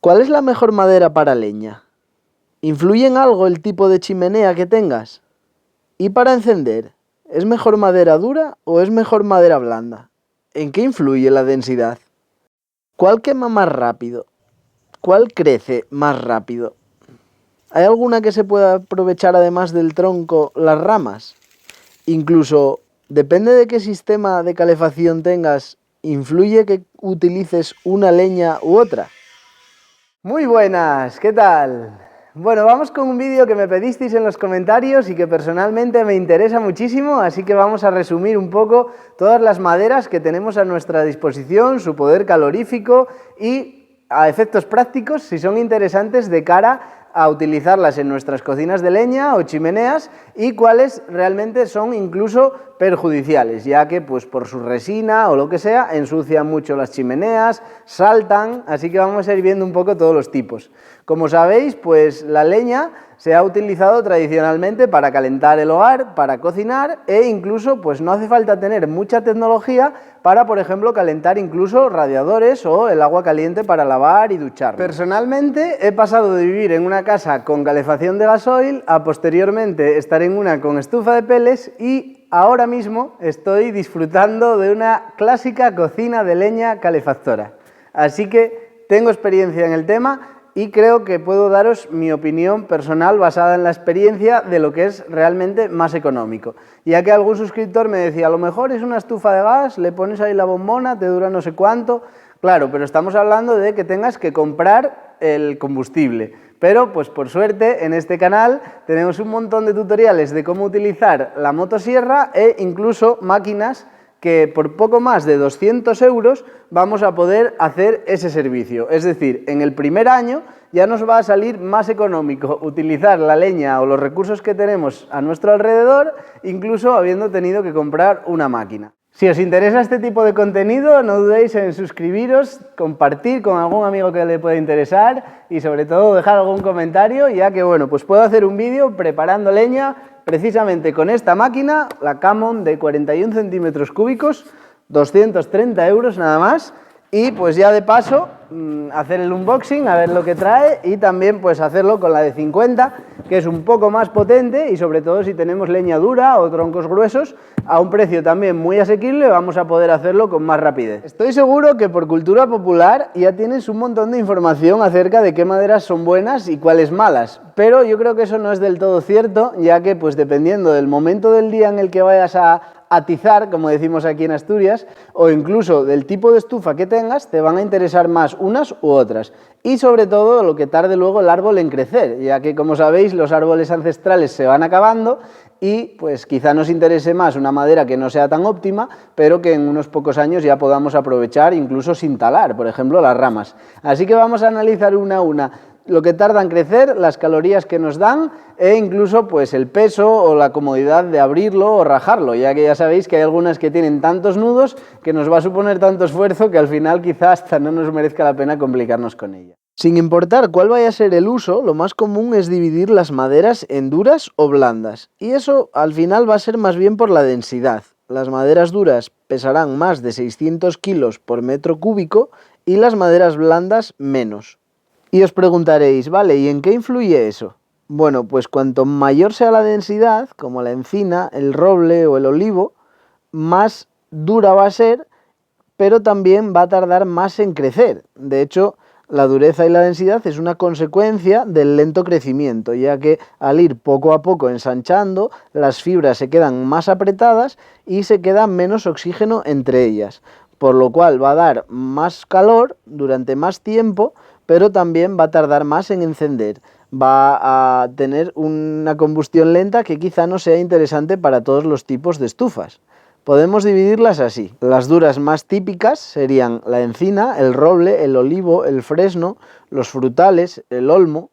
¿Cuál es la mejor madera para leña? ¿Influye en algo el tipo de chimenea que tengas? ¿Y para encender? ¿Es mejor madera dura o es mejor madera blanda? ¿En qué influye la densidad? ¿Cuál quema más rápido? ¿Cuál crece más rápido? ¿Hay alguna que se pueda aprovechar además del tronco, las ramas? Incluso, depende de qué sistema de calefacción tengas, ¿influye que utilices una leña u otra? Muy buenas, ¿qué tal? Bueno, vamos con un vídeo que me pedisteis en los comentarios y que personalmente me interesa muchísimo, así que vamos a resumir un poco todas las maderas que tenemos a nuestra disposición, su poder calorífico y a efectos prácticos, si son interesantes de cara a utilizarlas en nuestras cocinas de leña o chimeneas y cuáles realmente son incluso perjudiciales, ya que pues por su resina o lo que sea ensucian mucho las chimeneas, saltan, así que vamos a ir viendo un poco todos los tipos. Como sabéis, pues la leña se ha utilizado tradicionalmente para calentar el hogar, para cocinar e incluso pues no hace falta tener mucha tecnología para, por ejemplo, calentar incluso radiadores o el agua caliente para lavar y duchar. Personalmente he pasado de vivir en una casa con calefacción de gasoil a posteriormente estar en una con estufa de pellets y ahora mismo estoy disfrutando de una clásica cocina de leña calefactora. Así que tengo experiencia en el tema y creo que puedo daros mi opinión personal basada en la experiencia de lo que es realmente más económico. Ya que algún suscriptor me decía, a lo mejor es una estufa de gas, le pones ahí la bombona, te dura no sé cuánto. Claro, pero estamos hablando de que tengas que comprar el combustible. Pero, pues por suerte, en este canal tenemos un montón de tutoriales de cómo utilizar la motosierra e incluso máquinas que por poco más de 200 euros vamos a poder hacer ese servicio. Es decir, en el primer año ya nos va a salir más económico utilizar la leña o los recursos que tenemos a nuestro alrededor, incluso habiendo tenido que comprar una máquina. Si os interesa este tipo de contenido, no dudéis en suscribiros, compartir con algún amigo que le pueda interesar y sobre todo dejar algún comentario, ya que bueno, pues puedo hacer un vídeo preparando leña precisamente con esta máquina, la Camon de 41 centímetros cúbicos, 230 euros nada más, y pues ya de paso hacer el unboxing, a ver lo que trae y también pues hacerlo con la de 50, que es un poco más potente y sobre todo si tenemos leña dura o troncos gruesos, a un precio también muy asequible vamos a poder hacerlo con más rapidez. Estoy seguro que por cultura popular ya tienes un montón de información acerca de qué maderas son buenas y cuáles malas, pero yo creo que eso no es del todo cierto, ya que pues dependiendo del momento del día en el que vayas a atizar, como decimos aquí en Asturias, o incluso del tipo de estufa que tengas, te van a interesar más unas u otras. Y sobre todo lo que tarde luego el árbol en crecer, ya que como sabéis los árboles ancestrales se van acabando y pues quizá nos interese más una madera que no sea tan óptima, pero que en unos pocos años ya podamos aprovechar incluso sin talar, por ejemplo las ramas. Así que vamos a analizar una a una lo que tarda en crecer, las calorías que nos dan e incluso pues el peso o la comodidad de abrirlo o rajarlo, ya que ya sabéis que hay algunas que tienen tantos nudos que nos va a suponer tanto esfuerzo que al final quizás hasta no nos merezca la pena complicarnos con ella. Sin importar cuál vaya a ser el uso, lo más común es dividir las maderas en duras o blandas, y eso al final va a ser más bien por la densidad. Las maderas duras pesarán más de 600 kilos por metro cúbico y las maderas blandas menos. Y os preguntaréis, vale, ¿y en qué influye eso? Bueno, pues cuanto mayor sea la densidad, como la encina, el roble o el olivo, más dura va a ser, pero también va a tardar más en crecer. De hecho, la dureza y la densidad es una consecuencia del lento crecimiento, ya que al ir poco a poco ensanchando, las fibras se quedan más apretadas y se queda menos oxígeno entre ellas, por lo cual va a dar más calor durante más tiempo, pero también va a tardar más en encender, va a tener una combustión lenta que quizá no sea interesante para todos los tipos de estufas. Podemos dividirlas así. Las duras más típicas serían la encina, el roble, el olivo, el fresno, los frutales, el olmo.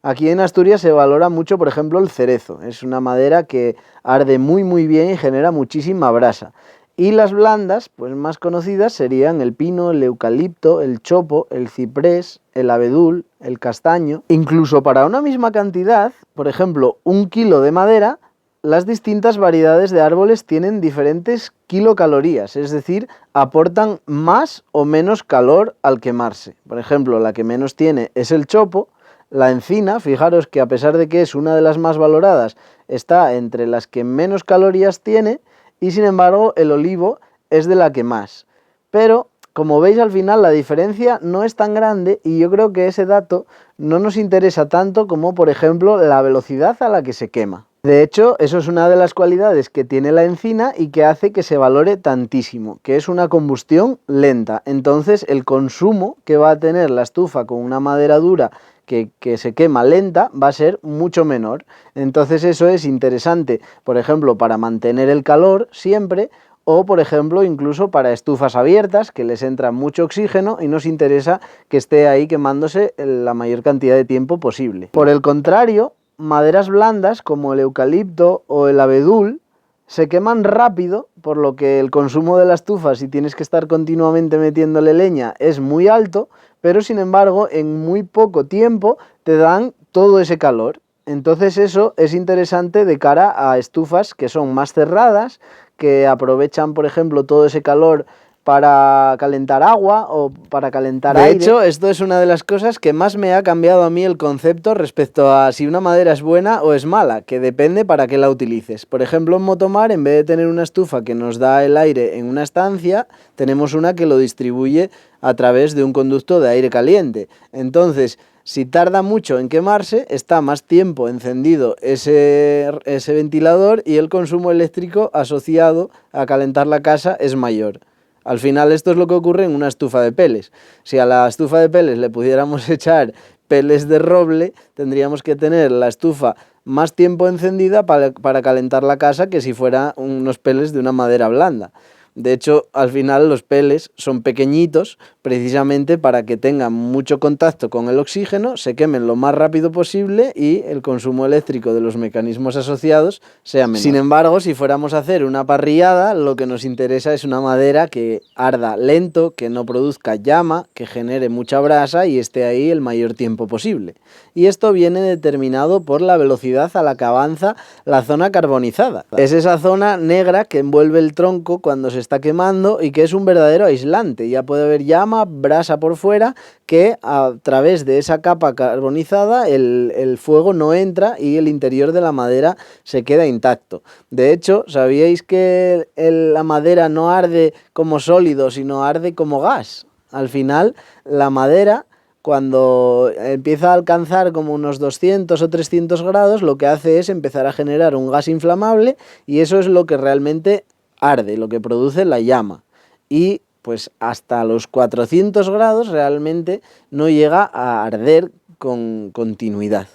Aquí en Asturias se valora mucho, por ejemplo, el cerezo. Es una madera que arde muy bien y genera muchísima brasa. Y las blandas, pues más conocidas, serían el pino, el eucalipto, el chopo, el ciprés, el abedul, el castaño. Incluso para una misma cantidad, por ejemplo, 1 kilo de madera, las distintas variedades de árboles tienen diferentes kilocalorías, es decir, aportan más o menos calor al quemarse. Por ejemplo, la que menos tiene es el chopo. La encina, fijaros que a pesar de que es una de las más valoradas, está entre las que menos calorías tiene, y sin embargo el olivo es de la que más. Pero, como veis, al final la diferencia no es tan grande, y yo creo que ese dato no nos interesa tanto como, por ejemplo, la velocidad a la que se quema. De hecho, eso es una de las cualidades que tiene la encina y que hace que se valore tantísimo, que es una combustión lenta. Entonces, el consumo que va a tener la estufa con una madera dura que se quema lenta va a ser mucho menor. Entonces, eso es interesante, por ejemplo, para mantener el calor siempre, o por ejemplo incluso para estufas abiertas que les entra mucho oxígeno y nos interesa que esté ahí quemándose la mayor cantidad de tiempo posible. Por el contrario, maderas blandas como el eucalipto o el abedul se queman rápido, por lo que el consumo de la estufa, si tienes que estar continuamente metiéndole leña, es muy alto, pero sin embargo en muy poco tiempo te dan todo ese calor. Entonces eso es interesante de cara a estufas que son más cerradas, que aprovechan, por ejemplo, todo ese calor para calentar agua o para calentar aire. De hecho, esto es una de las cosas que más me ha cambiado a mí el concepto respecto a si una madera es buena o es mala, que depende para qué la utilices. Por ejemplo, en Motomar, en vez de tener una estufa que nos da el aire en una estancia, tenemos una que lo distribuye a través de un conducto de aire caliente. Entonces, si tarda mucho en quemarse, está más tiempo encendido ese ventilador y el consumo eléctrico asociado a calentar la casa es mayor. Al final esto es lo que ocurre en una estufa de peles. Si a la estufa de peles le pudiéramos echar peles de roble, tendríamos que tener la estufa más tiempo encendida para calentar la casa que si fuera unos peles de una madera blanda. De hecho, al final los peles son pequeñitos precisamente para que tengan mucho contacto con el oxígeno, se quemen lo más rápido posible y el consumo eléctrico de los mecanismos asociados sea menor. Sin embargo, si fuéramos a hacer una parrillada, lo que nos interesa es una madera que arda lento, que no produzca llama, que genere mucha brasa y esté ahí el mayor tiempo posible. Y esto viene determinado por la velocidad a la que avanza la zona carbonizada. Es esa zona negra que envuelve el tronco cuando se está quemando y que es un verdadero aislante. Ya puede haber llama, brasa por fuera, que a través de esa capa carbonizada el fuego no entra y el interior de la madera se queda intacto. De hecho, ¿sabíais que la madera no arde como sólido, sino arde como gas? Al final, la madera, cuando empieza a alcanzar como unos 200 o 300 grados, lo que hace es empezar a generar un gas inflamable y eso es lo que realmente arde, lo que produce la llama. Y pues hasta los 400 grados realmente no llega a arder con continuidad.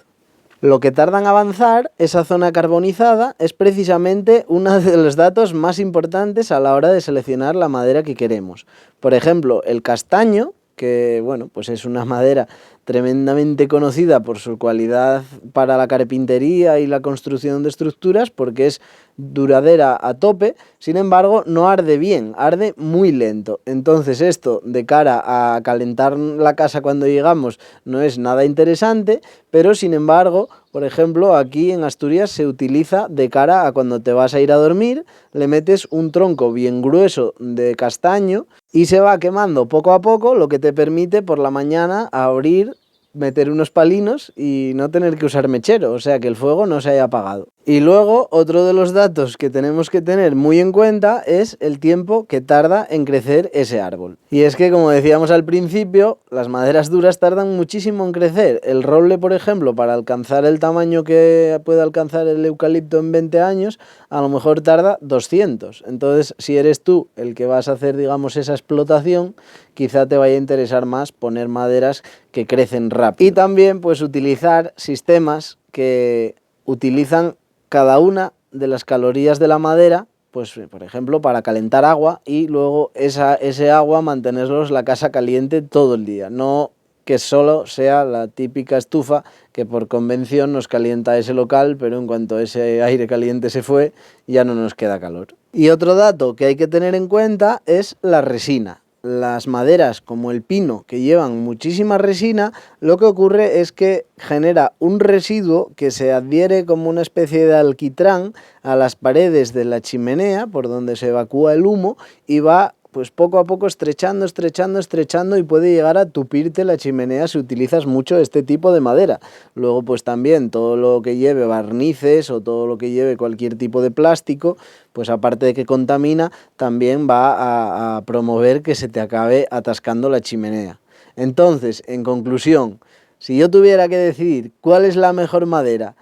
Lo que tarda en avanzar esa zona carbonizada es precisamente uno de los datos más importantes a la hora de seleccionar la madera que queremos. Por ejemplo, el castaño, que bueno, pues es una madera tremendamente conocida por su cualidad para la carpintería y la construcción de estructuras, porque es duradera a tope, sin embargo no arde bien, arde muy lento. Entonces esto de cara a calentar la casa cuando llegamos no es nada interesante, pero sin embargo, por ejemplo, aquí en Asturias se utiliza de cara a cuando te vas a ir a dormir, le metes un tronco bien grueso de castaño y se va quemando poco a poco, lo que te permite por la mañana abrir, meter unos palinos y no tener que usar mechero, o sea que el fuego no se haya apagado. Y luego, otro de los datos que tenemos que tener muy en cuenta es el tiempo que tarda en crecer ese árbol. Y es que, como decíamos al principio, las maderas duras tardan muchísimo en crecer. El roble, por ejemplo, para alcanzar el tamaño que puede alcanzar el eucalipto en 20 años, a lo mejor tarda 200. Entonces, si eres tú el que vas a hacer, digamos, esa explotación, quizá te vaya a interesar más poner maderas que crecen rápido. Y también, pues, utilizar sistemas que utilizan cada una de las calorías de la madera, pues por ejemplo para calentar agua y luego ese agua mantenerlos la casa caliente todo el día, no que solo sea la típica estufa que por convención nos calienta ese local, pero en cuanto ese aire caliente se fue ya no nos queda calor. Y otro dato que hay que tener en cuenta es la resina. las maderas como el pino, que llevan muchísima resina, lo que ocurre es que genera un residuo que se adhiere como una especie de alquitrán a las paredes de la chimenea por donde se evacúa el humo y va pues poco a poco estrechando y puede llegar a tupirte la chimenea si utilizas mucho este tipo de madera. Luego pues también todo lo que lleve barnices o todo lo que lleve cualquier tipo de plástico, pues aparte de que contamina, también va a promover que se te acabe atascando la chimenea. Entonces, en conclusión, si yo tuviera que decidir cuál es la mejor madera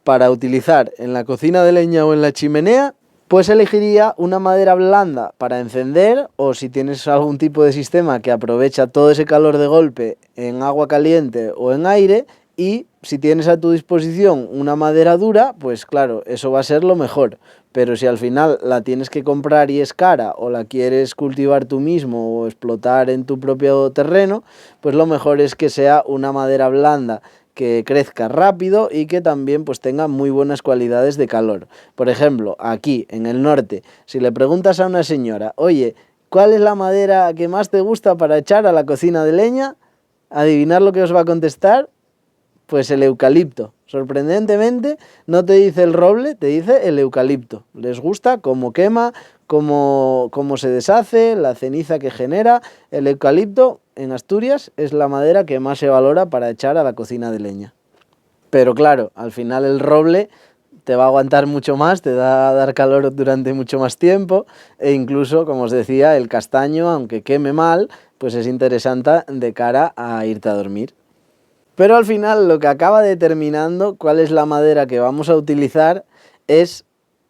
para utilizar en la cocina de leña o en la chimenea, pues elegiría una madera blanda para encender, o si tienes algún tipo de sistema que aprovecha todo ese calor de golpe en agua caliente o en aire, y si tienes a tu disposición una madera dura, pues claro, eso va a ser lo mejor. Pero si al final la tienes que comprar y es cara, o la quieres cultivar tú mismo o explotar en tu propio terreno, pues lo mejor es que sea una madera blanda que crezca rápido y que también pues tenga muy buenas cualidades de calor. Por ejemplo, aquí en el norte, si le preguntas a una señora, oye, ¿cuál es la madera que más te gusta para echar a la cocina de leña? Adivinar lo que os va a contestar, pues el eucalipto. Sorprendentemente no te dice el roble, te dice el eucalipto. Les gusta cómo quema, cómo se deshace, la ceniza que genera. El eucalipto en Asturias es la madera que más se valora para echar a la cocina de leña. Pero claro, al final el roble te va a aguantar mucho más, te va a dar calor durante mucho más tiempo, e incluso, como os decía, el castaño, aunque queme mal, pues es interesante de cara a irte a dormir. Pero al final lo que acaba determinando cuál es la madera que vamos a utilizar es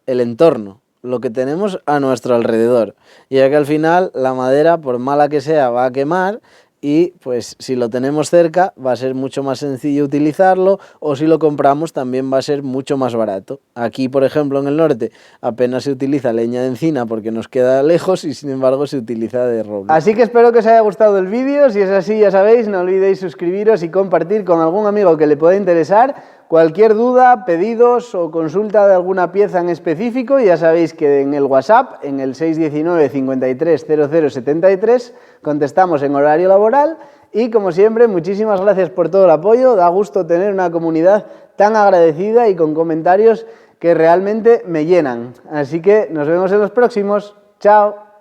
el entorno, lo que tenemos a nuestro alrededor. Ya que al final la madera, por mala que sea, va a quemar, y pues si lo tenemos cerca va a ser mucho más sencillo utilizarlo, o si lo compramos también va a ser mucho más barato. Aquí, por ejemplo, en el norte apenas se utiliza leña de encina porque nos queda lejos, y sin embargo se utiliza de roble. Así que espero que os haya gustado el vídeo. Si es así, ya sabéis, no olvidéis suscribiros y compartir con algún amigo que le pueda interesar. Cualquier duda, pedidos o consulta de alguna pieza en específico, ya sabéis que en el WhatsApp, en el 619 53 00 73, contestamos en horario laboral. Y como siempre, muchísimas gracias por todo el apoyo. Da gusto tener una comunidad tan agradecida y con comentarios que realmente me llenan. Así que nos vemos en los próximos. ¡Chao!